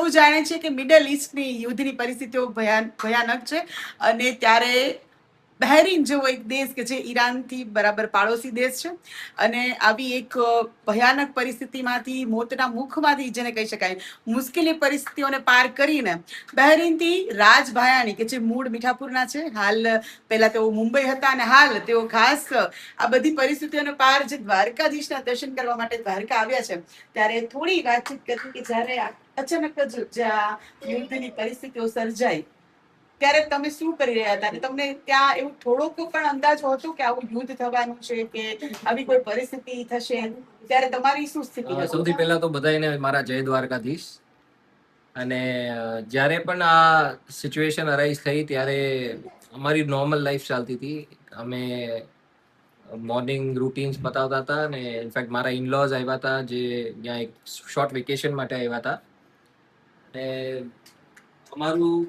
સૌ જાણે છે કે મિડલ ઈસ્ટની યુદ્ધની પરિસ્થિતિઓ ભયાનક છે, અને ત્યારે બહેરીન જેવો એક દેશ કે જે ઈરાનથી બરાબર પાડોશી દેશ છે, અને આવી એક ભયાનક પરિસ્થિતિમાંથી, મોતના મુખમાંથી, જેને કહી શકાય મુશ્કેલી પરિસ્થિતિઓને પાર કરીને બહેરીનથી રાજ ભાયાણી કે જે મૂળ મીઠાપુરના છે, હાલ પહેલા તેઓ મુંબઈ હતા અને હાલ તેઓ ખાસ આ બધી પરિસ્થિતિઓને પાર જે દ્વારકાધીશના દર્શન કરવા માટે દ્વારકા આવ્યા છે, ત્યારે થોડી વાતચીત કરી કે જ્યારે અચાનક જ જ્યાં યુદ્ધની પરિસ્થિતિઓ સર્જાઈ ત્યારે તમે શું કરી રહ્યા હતા, અને તમને ત્યાં એવું થોડોક પણ અંદાજો હતો કે આવું યુદ્ધ થવાનું છે કે આવી કોઈ પરિસ્થિતિ થશે, ત્યારે તમારી શું સ્થિતિ હતી? સૌથી પહેલા તો બધાને મારા જય દ્વારકાધીશ. અને જ્યારે પણ આ સિચ્યુએશન અરાઇઝ થઈ ત્યારે અમારી નોર્મલ લાઈફ ચાલતી હતી. અમે મોર્નિંગ રૂટીન્સ બતાવતા હતા, અને ઇનફેક્ટ મારા ઇનલોઝ આવ્યા હતા જે ત્યાં એક શોર્ટ વેકેશન માટે આવ્યા હતા, અને અમારું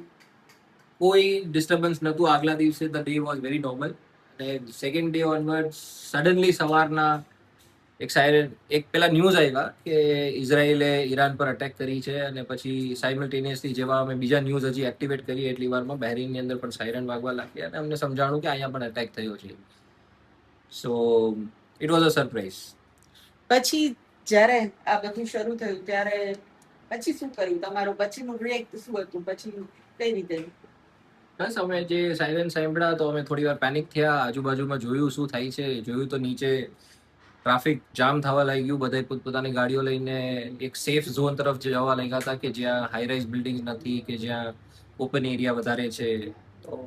કોઈ ડિસ્ટર્બન્સ નહોતું. આગલા દિવસે the day was very normal. અને સેકન્ડ ડે ઓનવર્ડ સડનલી સવારના એક પેલા ન્યૂઝ આવ્યા કે ઇઝરાયેલે ઈરાન પર અટેક કરી છે, અને પછી સાયમલ્ટેનિયસલી જેવા અમે બીજા ન્યૂઝ હજી એક્ટિવેટ કરી એટલી વારમાં બહેરીનની અંદર પણ સાયરન વાગવા લાગ્યા, અને અમને સમજાણું કે અહીંયા પણ અટેક થયો છે. So it was a surprise. પછી જ્યારે આ બધું શરૂ થયું ત્યારે પછી શું કર્યું તમારું? પછીનું રિએક્ટ શું હતું? પછી કઈ રીતે? બસ અમે જે સાયરન સાંભળ્યા તો અમે થોડી વાર પેનિક થયા. આજુબાજુમાં જોયું શું થાય છે. જોયું તો નીચે ટ્રાફિક જામ થવા લાગ્યું. બધા પોતપોતાની ગાડીઓ લઈને એક સેફ ઝોન તરફ જવા લાગ્યા હતા કે જ્યાં હાઈ રાઇઝ બિલ્ડિંગ નથી, કે જ્યાં ઓપન એરિયા વધારે છે. તો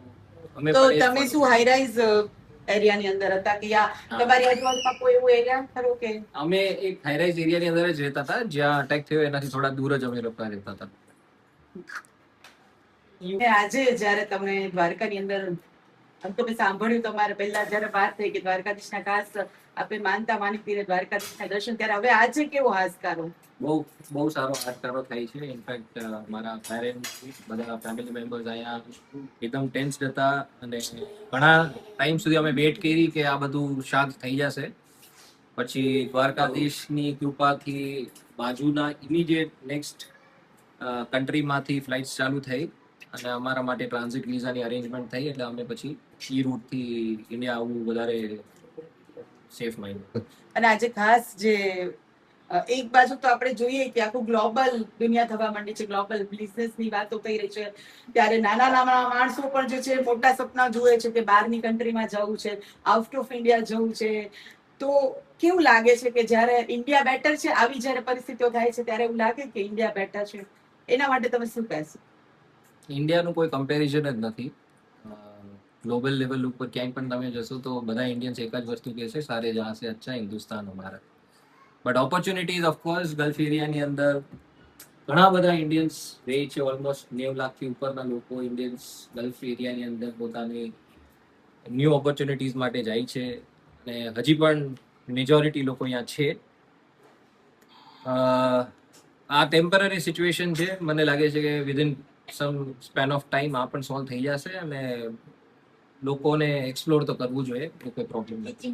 અમે તો તમે શું હાઈ રાઇઝ એરિયાની અંદર હતા કે યા તમારી આજુબાજુમાં કોઈ એવું એરિયા ખરો કે? અમે એક હાઈ રાઇઝ એરિયાની અંદર જ રહેતા હતા. જ્યાં અટેક થયો એનાથી થોડા દૂર જ અમે લોકો રહેતા હતા. આજે જયારે તમે દ્વારકાની અંદર તમે સાંભળ્યું, તમારે પહેલા જયારે વાત થઈ કે દ્વારકાધીશના ખાસ આપણે માનતા માનીને દ્વારકાધીશના દર્શન, ત્યારે હવે આજે કેવો હાશકારો? બહુ સારો હાશકારો થાય છે. ઇનફેક્ટ મારા પેરેન્ટ્સ, બધા ફેમિલી મેમ્બર્સ અહીંયા એકદમ ટેન્સ્ડ હતા, અને ઘણા ટાઈમ સુધી અમે વેટ કરી કે આ બધું શાંત થઈ જશે. પછી દ્વારકાધીશની કૃપાથી બાજુના ઇમિડિયેટ નેક્સ્ટ કન્ટ્રીમાંથી ફ્લાઇટ્સ ચાલુ થઈ, અને અમારા માટે ટ્રાન્ઝિટ વિઝાની અરેન્જમેન્ટ થઈ, એટલે અમે પછી ઈ રૂટથી ઇન્ડિયા આવવું વધારે સેફ માન્યું. અને આજે ખાસ જે એક બાજુ તો આપણે જોઈએ કે આખું ગ્લોબલ દુનિયા થવા માંડી છે, ગ્લોબલ બિઝનેસની વાતો થઈ રહી છે, ત્યારે નાના નાના માણસો પણ જે છે મોટા સપના જુએ છે કે બહારની કન્ટ્રીમાં જવું છે, આઉટ ઓફ ઇન્ડિયા જવું છે. તો કેવું લાગે છે કે જ્યારે ઇન્ડિયા બેટર છે, આવી જ્યારે પરિસ્થિતિઓ થાય છે ત્યારે એવું લાગે કે ઇન્ડિયા બેટર છે? એના માટે તમે શું કહેશો? ઇન્ડિયાનું કોઈ કમ્પેરિઝન જ નથી. ગ્લોબલ લેવલ ઉપર ક્યાંય પણ તમે જશો તો બધા ઇન્ડિયન્સ એક જ વસ્તુ કહેશે, સારે જહાં સે અચ્છા હિન્દુસ્તાન હમારા. બટ ઓપોર્ચ્યુનિટીઝ ઓફકોર્સ ગલ્ફ એરિયાની અંદર ઘણા બધા ઇન્ડિયન્સ રહે છે. ઓલમોસ્ટ 90 લાખથી ઉપરના લોકો ઇન્ડિયન્સ ગલ્ફ એરિયાની અંદર પોતાની ન્યૂ ઓપોર્ચ્યુનિટીઝ માટે જાય છે, અને હજી પણ મેજોરિટી લોકો અહીંયા છે. આ ટેમ્પરરી સિચ્યુએશન છે. મને લાગે છે કે within some span of time આ પણ સોલ્વ થઈ જશે, અને લોકોને એક્સપ્લોર તો કરવું જોઈએ, કોઈ પ્રોબ્લેમ નથી.